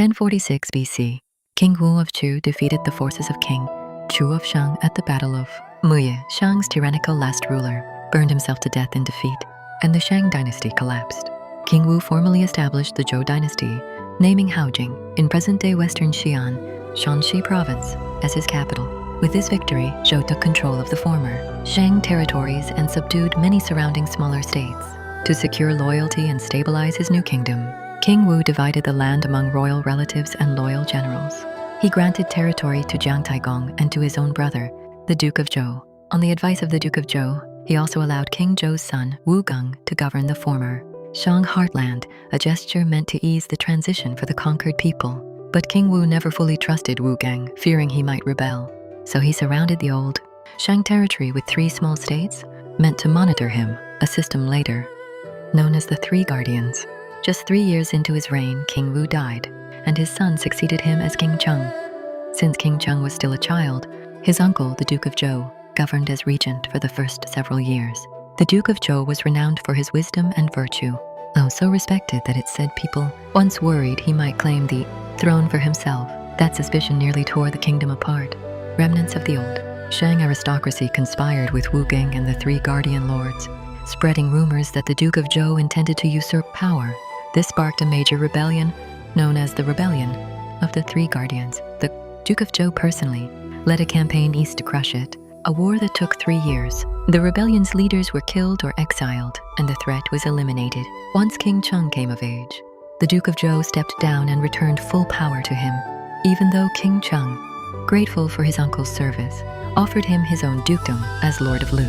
1046 BC, King Wu of Zhou defeated the forces of King Zhu of Shang at the Battle of Muye. Shang's tyrannical last ruler burned himself to death in defeat, and the Shang dynasty collapsed. King Wu formally established the Zhou dynasty, naming Haojing, in present-day Western Xi'an, Shanxi province, as his capital. With this victory, Zhou took control of the former Shang territories and subdued many surrounding smaller states. To secure loyalty and stabilize his new kingdom, King Wu divided the land among royal relatives and loyal generals. He granted territory to Jiang Taigong and to his own brother, the Duke of Zhou. On the advice of the Duke of Zhou, he also allowed King Zhou's son, Wu Geng, to govern the former Shang heartland, a gesture meant to ease the transition for the conquered people. But King Wu never fully trusted Wu Geng, fearing he might rebel. So he surrounded the old Shang territory with 3 small states, meant to monitor him, a system later known as the Three Guardians. Just 3 years into his reign, King Wu died, and his son succeeded him as King Cheng. Since King Cheng was still a child, his uncle, the Duke of Zhou, governed as regent for the first several years. The Duke of Zhou was renowned for his wisdom and virtue, though so respected that it said people once worried he might claim the throne for himself. That suspicion nearly tore the kingdom apart. Remnants of the old Shang aristocracy conspired with Wu Geng and the 3 guardian lords, spreading rumors that the Duke of Zhou intended to usurp power. This sparked a major rebellion, known as the Rebellion of the 3 Guardians. The Duke of Zhou personally led a campaign east to crush it, a war that took 3 years. The rebellion's leaders were killed or exiled, and the threat was eliminated. Once King Cheng came of age, the Duke of Zhou stepped down and returned full power to him, even though King Cheng, grateful for his uncle's service, offered him his own dukedom as Lord of Lu.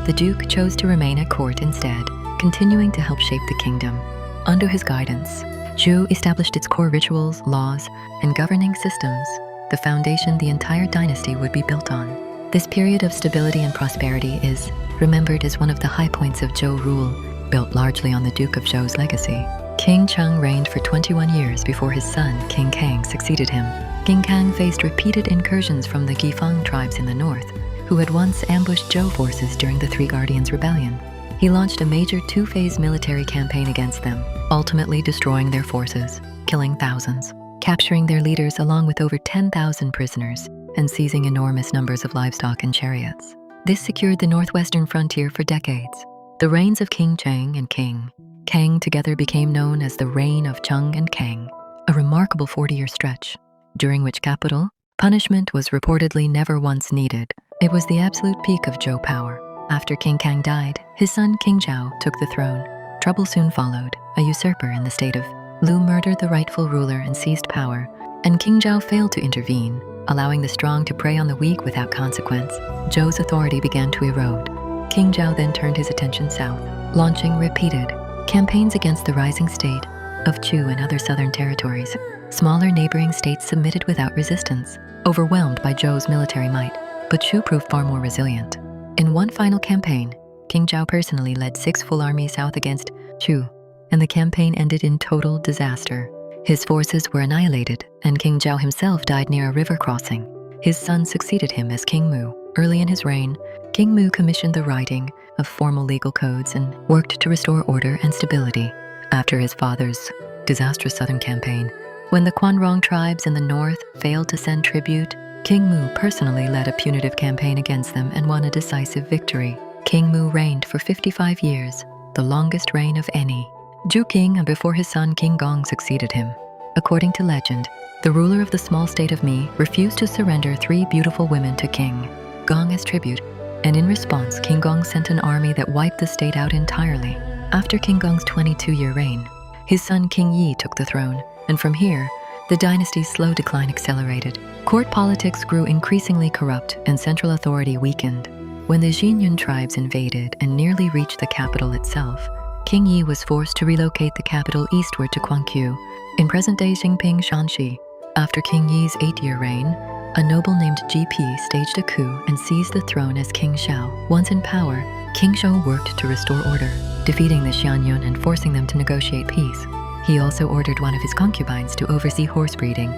The Duke chose to remain at court instead, continuing to help shape the kingdom. Under his guidance, Zhou established its core rituals, laws, and governing systems, the foundation the entire dynasty would be built on. This period of stability and prosperity is remembered as one of the high points of Zhou rule, built largely on the Duke of Zhou's legacy. King Cheng reigned for 21 years before his son, King Kang, succeeded him. King Kang faced repeated incursions from the Gifang tribes in the north, who had once ambushed Zhou forces during the 3 Guardians' rebellion. He launched a major 2-phase military campaign against them, ultimately destroying their forces, killing thousands, capturing their leaders along with over 10,000 prisoners, and seizing enormous numbers of livestock and chariots. This secured the northwestern frontier for decades. The reigns of King Cheng and King Kang together became known as the Reign of Cheng and Kang, a remarkable 40-year stretch, during which capital punishment was reportedly never once needed. It was the absolute peak of Zhou power. After King Kang died, his son King Zhao took the throne. Trouble soon followed. A usurper in the state of Lu murdered the rightful ruler and seized power, and King Zhao failed to intervene, allowing the strong to prey on the weak without consequence. Zhou's authority began to erode. King Zhao then turned his attention south, launching repeated campaigns against the rising state of Chu and other southern territories. Smaller neighboring states submitted without resistance, overwhelmed by Zhou's military might, but Chu proved far more resilient. In one final campaign, King Zhao personally led 6 full armies south against Chu, and the campaign ended in total disaster. His forces were annihilated, and King Zhao himself died near a river crossing. His son succeeded him as King Mu. Early in his reign, King Mu commissioned the writing of formal legal codes and worked to restore order and stability. After his father's disastrous southern campaign, when the Quanrong tribes in the north failed to send tribute, King Mu personally led a punitive campaign against them and won a decisive victory. King Mu reigned for 55 years, the longest reign of any Zhou king, and before his son King Gong succeeded him. According to legend, the ruler of the small state of Mi refused to surrender 3 beautiful women to King Gong as tribute, and in response, King Gong sent an army that wiped the state out entirely. After King Gong's 22-year reign, his son King Yi took the throne, and from here, the dynasty's slow decline accelerated. Court politics grew increasingly corrupt and central authority weakened. When the Xinyan tribes invaded and nearly reached the capital itself, King Yi was forced to relocate the capital eastward to Guangqiu, in present-day Xingping, Shanxi. After King Yi's 8-year reign, a noble named GP staged a coup and seized the throne as King Shao. Once in power, King Shao worked to restore order, defeating the Xianyun and forcing them to negotiate peace. He also ordered one of his concubines to oversee horse breeding,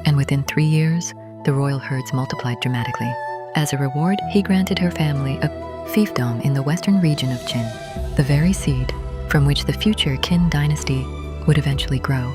and within 3 years, the royal herds multiplied dramatically. As a reward, he granted her family a fiefdom in the western region of Qin, the very seed from which the future Qin dynasty would eventually grow.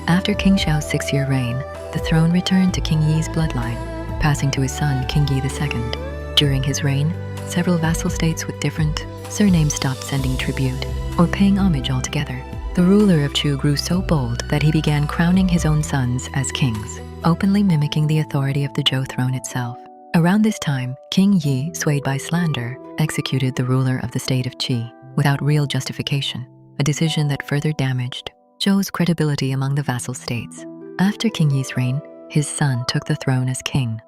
After King Xiao's 6-year reign, the throne returned to King Yi's bloodline, passing to his son King Yi II. During his reign, several vassal states with different surnames stopped sending tribute or paying homage altogether. The ruler of Chu grew so bold that he began crowning his own sons as kings, openly mimicking the authority of the Zhou throne itself. Around this time, King Yi, swayed by slander, executed the ruler of the state of Qi without real justification, a decision that further damaged Zhou's credibility among the vassal states. After King Yi's reign, his son took the throne as king.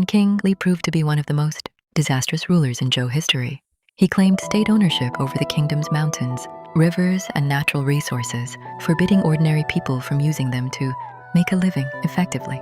King Li proved to be one of the most disastrous rulers in Zhou history. He claimed state ownership over the kingdom's mountains, rivers, and natural resources, forbidding ordinary people from using them to make a living effectively,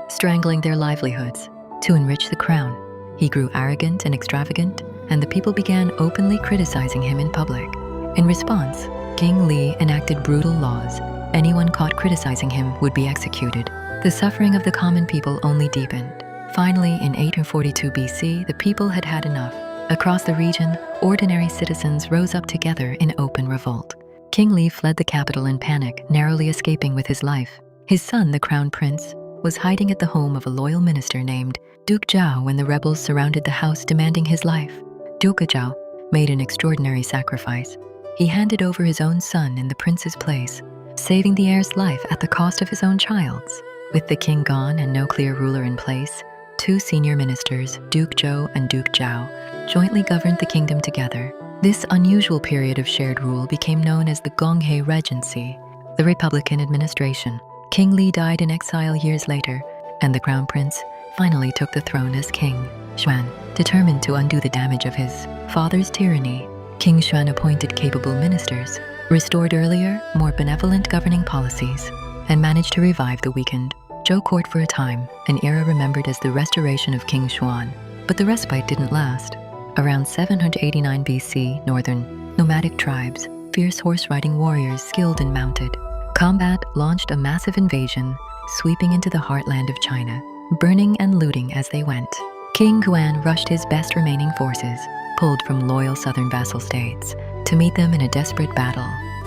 strangling their livelihoods to enrich the crown. He grew arrogant and extravagant, and the people began openly criticizing him in public. In response, King Li enacted brutal laws. Anyone caught criticizing him would be executed. The suffering of the common people only deepened. Finally, in 842 BC, the people had had enough. Across the region, ordinary citizens rose up together in open revolt. King Li fled the capital in panic, narrowly escaping with his life. His son, the crown prince, was hiding at the home of a loyal minister named Duke Zhou when the rebels surrounded the house demanding his life. Duke Zhou made an extraordinary sacrifice. He handed over his own son in the prince's place, saving the heir's life at the cost of his own child's. With the king gone and no clear ruler in place, 2 senior ministers, Duke Zhou and Duke Zhao, jointly governed the kingdom together. This unusual period of shared rule became known as the Gonghe Regency, the Republican administration. King Li died in exile years later, and the crown prince finally took the throne as King Xuan. Determined to undo the damage of his father's tyranny, King Xuan appointed capable ministers, restored earlier, more benevolent governing policies, and managed to revive the weakened Zhou court for a time, an era remembered as the restoration of King Xuan. But the respite didn't last. Around 789 BC, northern nomadic tribes, fierce horse-riding warriors skilled in mounted combat, launched a massive invasion, sweeping into the heartland of China, burning and looting as they went. King Huan rushed his best remaining forces, pulled from loyal southern vassal states, to meet them in a desperate battle.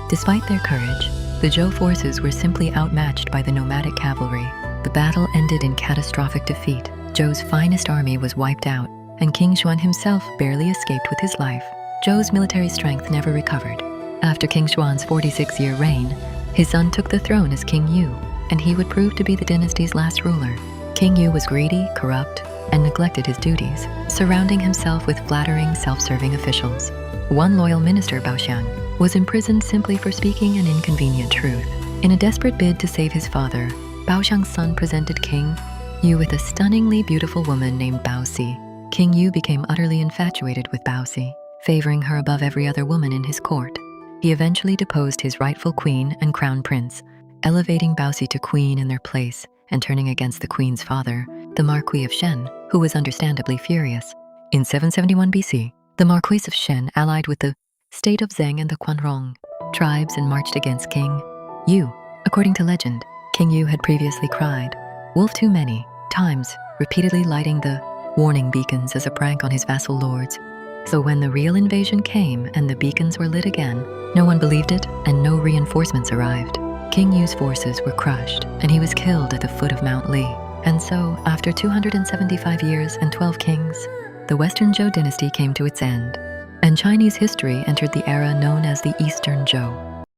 Despite their courage, the Zhou forces were simply outmatched by the nomadic cavalry. The battle ended in catastrophic defeat. Zhou's finest army was wiped out, and King Xuan himself barely escaped with his life. Zhou's military strength never recovered. After King Xuan's 46-year reign, his son took the throne as King Yu, and he would prove to be the dynasty's last ruler. King Yu was greedy, corrupt, and neglected his duties, surrounding himself with flattering, self-serving officials. One loyal minister, Baoxiang, was imprisoned simply for speaking an inconvenient truth. In a desperate bid to save his father, Baoxiang's son presented King Yu with a stunningly beautiful woman named Baoxi. King Yu became utterly infatuated with Baoxi, favoring her above every other woman in his court. He eventually deposed his rightful queen and crown prince, elevating Baoxi to queen in their place and turning against the queen's father, the Marquis of Shen, who was understandably furious. In 771 BC, the Marquis of Shen allied with the state of Zheng and the Quanrong tribes and marched against King Yu. According to legend, King Yu had previously cried wolf too many times, repeatedly lighting the warning beacons as a prank on his vassal lords. So when the real invasion came and the beacons were lit again, no one believed it and no reinforcements arrived. King Yu's forces were crushed and he was killed at the foot of Mount Li. And so, after 275 years and 12 kings, the Western Zhou Dynasty came to its end, and Chinese history entered the era known as the Eastern Zhou.